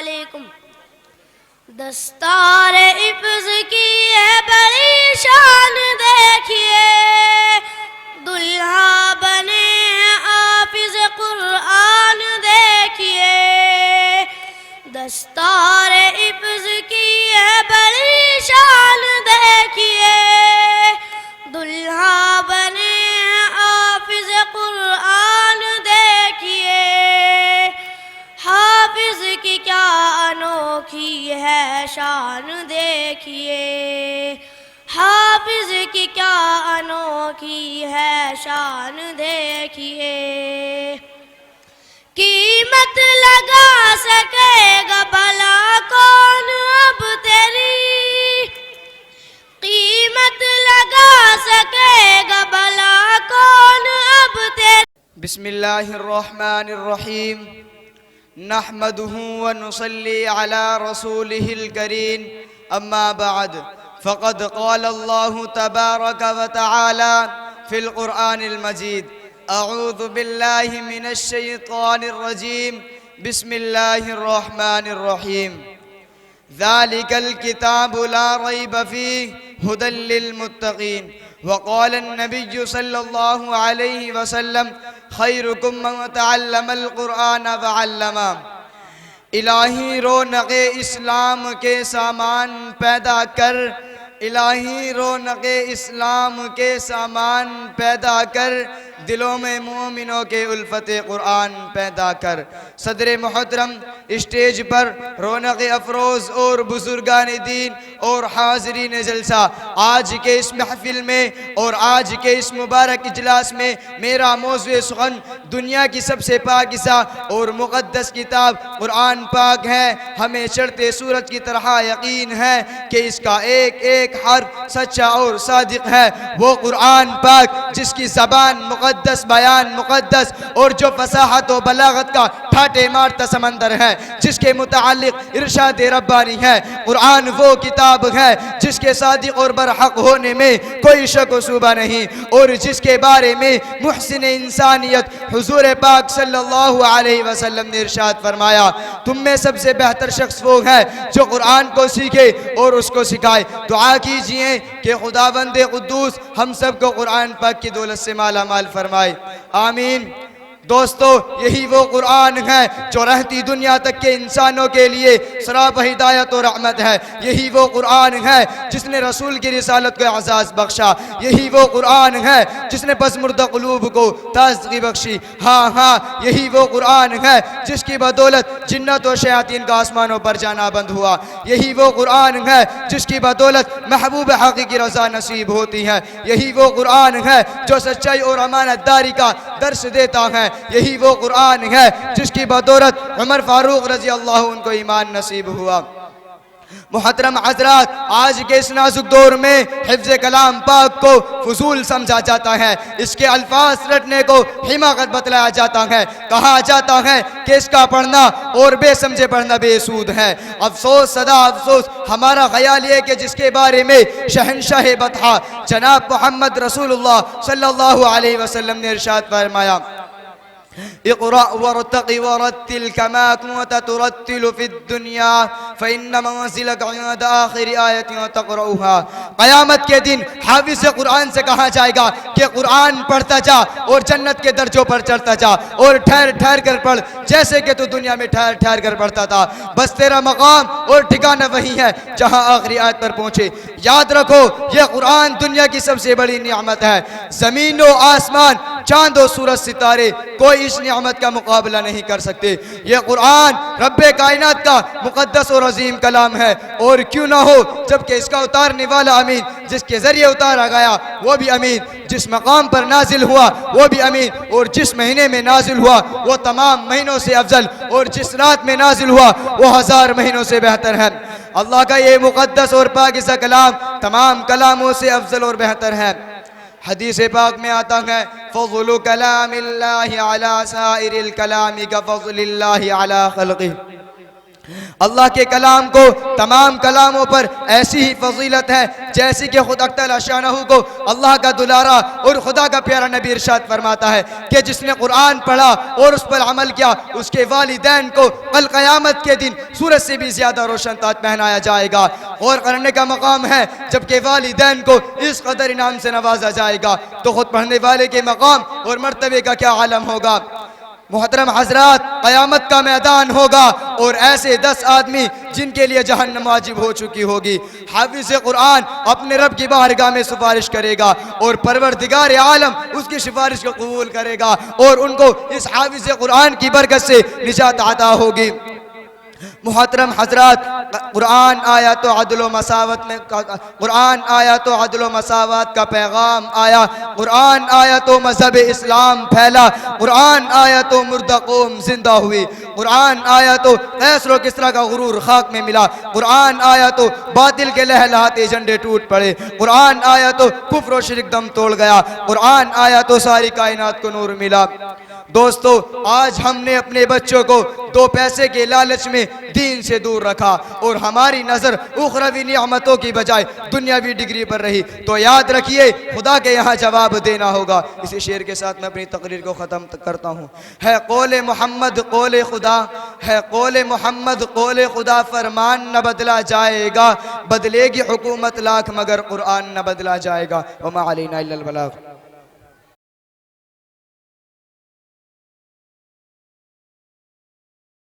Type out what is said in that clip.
अलैकुम। दस्तार इफ्ज़ की है बड़ी शान देखिए, दुल्हा बने हाफिज़ कुरान देखिए। दस्तार इफ्ज़ की है बड़ी शान देखिए, दुल्हा बने हाफिज़ कुरान देखिए। हाफिज़ की क्या अनोखी है शान देखिए, हाफिज़ की क्या अनोखी है शान देखिए। कीमत लगा सकेगा भला कौन अब तेरी, कीमत लगा सकेगा भला कौन अब तेरी। बिस्मिल्लाहिर्रहमानिर्रहीम। नहमदुहु व नुसल्ली अला रसूलिहिल करीम। अम्मा बाद फ़क़द क़ाल अल्लाहु तबारक व तआला फ़िल क़ुरआनिल मजीद। अऊज़ु बिल्लाहि मिनश शैतानिर रजीम। बिस्मिल्लाहिर्रहमानिर्रहीम। ज़ालिकल किताबु ला रैब फ़ीहि हुदल लिल मुत्तक़ीन। वक़ाल नबिय्यु सल्लल्लाहु अलैहि वसल्लम खैरुकुम मन तअल्लमल क़ुरआन व अल्लमा। इलाही रौनक़े इस्लाम के सामान पैदा कर, इलाही रौनक़े इस्लाम के सामान पैदा कर, दिलों में मोमिनों के उल्फते कुरान पैदा कर। सदर मोहतरम, स्टेज पर रौनक़ अफरोज़ और बुजुर्गान दीन और हाज़रीन जलसा, आज के इस महफिल में और आज के इस मुबारक इजलास में मेरा मौज़ू सुख़न दुनिया की सबसे पाकिज़ा और मुक़द्दस किताब कुरान पाक है। हमें चढ़ते सूरज की तरह यकीन है कि इसका एक एक हर्फ सच्चा और सादिक है। वो कुरान पाक जिसकी ज़बान मुक़द्दस, बयान मुक़द्दस और जो फसाहत व बलागत का ठाटे मारता समंदर है, जिसके मुताल्लिक़ इरशाद रब्बानी है। कुरान वो किताब है जिसके सादिक और बरहक होने में कोई शक व शुबा नहीं, और जिसके बारे में मुहसिन इंसानियत हुजूर पाक सल्लल्लाहु अलैहि वसल्लम ने इरशाद फरमाया, तुम में सबसे बेहतर शख्स वो है जो कुरान को सीखे और उसको सिखाए। दुआ कीजिए कि खुदावंद कुद्दूस हम सबको कुरान पाक की दौलत से माला माल फरमाए, आमीन। दोस्तों, यही वो कुरान है जो रहती दुनिया तक के इंसानों के लिए सराप हिदायत और रहमत है। यही वो कुरान है जिसने रसूल की रिसालत को एजाज़ बख्शा। यही वो कुरान है जिसने पसमुर्दा क़ुलूब को ताज़गी बख्शी। हाँ हाँ, यही वो कुरान है जिसकी बदौलत जिन्नत और शयातीन का आसमानों पर जाना बंद हुआ। यही वो कुरान है जिसकी बदौलत महबूब हक़ी की रज़ा नसीब होती है। यही वो कुरान है जो सच्चाई और अमानतदारी का दर्स देता है। यही वो कुरान है जिसकी बदौलत उमर फारूक रज़ी अल्लाह उनको ईमान नसीब हुआ। मुहतरम हज़रात, आज के इस नाजुक दौर में हिफ्ज़ कलाम पाक को फजूल समझा जाता है, इसके अल्फाज रटने को हिमाकत बतलाया जाता है। कहा जाता है कि इसका पढ़ना और बेसमझे पढ़ना बेसूद है। अफसोस, सदा अफसोस, हमारा ख्याल ये कि जिसके बारे में शहनशाह बतहा जनाब मोहम्मद रसूलुल्लाह सल्लल्लाहु अलैहि वसल्लम ने इरशाद फरमाया, इक़रा वरतक़ि वरत्तिल कमा कुन्त तुरत्तिलु फ़िद्दुनिया फ़इन्न मंज़िलक इंद आख़िरि आयतिन तक़रऊहा। क़यामत के दिन हाफ़िज़ कुरान से कहा जाएगा कि कुरान पढ़ता जा और जन्नत के दर्जों पर चढ़ता जा, और ठहर ठहर कर पढ़ जैसे कि तू दुनिया में ठहर ठहर कर पढ़ता था। बस तेरा मकाम और ठिकाना वही है जहाँ आखिरी आयत पर पहुँचे। याद रखो, यह कुरान दुनिया की सबसे बड़ी नियामत है। ज़मीन व आसमान, चांद और सूरज, सितारे, कोई इस नियामत का मुकाबला नहीं कर सकते। यह कुरान रब्बे कायनात का मुकद्दस और अजीम कलाम है, और क्यों ना हो, जबकि इसका उतारने वाला अमीन, जिसके जरिए उतारा गया वो भी अमीन, जिस मकाम पर नाजिल हुआ वो भी अमीन, और जिस महीने में नाजिल हुआ वो तमाम महीनों से अफजल, और जिस रात में नाजिल हुआ वो 1000 महीनों से बेहतर है। अल्लाह का ये मुकद्दस और पाकीज़ा कलाम तमाम कलामों से अफजल और बेहतर है। हदीस पाक में आता है, फ़ज़्लु कलामिल्लाहि अला साइरिल कलामि का फ़ज़्लिल्लाहि अला खल्क़िही। अल्लाह के कलाम को तमाम कलामों पर ऐसी ही फजीलत है जैसी कि खुद अख्तल शानहू को अल्लाह का दुलारा और खुदा का प्यारा नबी इरशाद फरमाता है कि जिसने कुरान पढ़ा और उस पर अमल किया उसके वालिदैन को कल क़यामत के दिन सूरज से भी ज्यादा रोशन ताज पहनाया जाएगा। और करने का मकाम है जबकि वालिदैन को इस कदर इनाम से नवाजा जाएगा तो खुद पढ़ने वाले के मकाम और मर्तबे का क्या आलम होगा। मोहतरम हजरात, क़यामत का मैदान होगा और ऐसे 10 आदमी जिनके लिए जहन्नम वाजिब हो चुकी होगी। हाफिज़ कुरान अपने रब की बारगाह में सिफारिश करेगा और परवरदिगार आलम उसकी सिफारिश को कबूल करेगा और उनको इस हाफिज़ कुरान की बरकत से निजात अता होगी। मोहतरम हजरात, कुरान आया तो अदल मसावत में, कुरान आया तो अदल मसावत का पैगाम आया, कुरान आया तो मजहब इस्लाम फैला, कुरान आया तो मुर्दा कौम जिंदा हुई, कुरान आया तो कैसर किसरा का गुरूर खाक में मिला, कुरान आया तो बातिल के लहलहाते झंडे टूट पड़े, कुरान आया तो कुफ्र और शिर्क दम तोड़ गया, कुरान आया तो सारी कायनात को नूर मिला। दोस्तों, आज हमने अपने बच्चों को 2 पैसे के लालच में दीन से दूर रखा और हमारी नज़र उखरवी नियामतों की बजाय दुनियावी डिग्री पर रही, तो याद रखिए खुदा के यहाँ जवाब देना होगा। इसी शेर के साथ मैं अपनी तकरीर को ख़त्म करता हूँ। है कौले मोहम्मद कौले खुदा, है कौले मोहम्मद कौले खुदा, फरमान न बदला जाएगा, बदलेगी हुकूमत लाख मगर कुरान न बदला जाएगा। वमा अलैना इल्लल बलाग।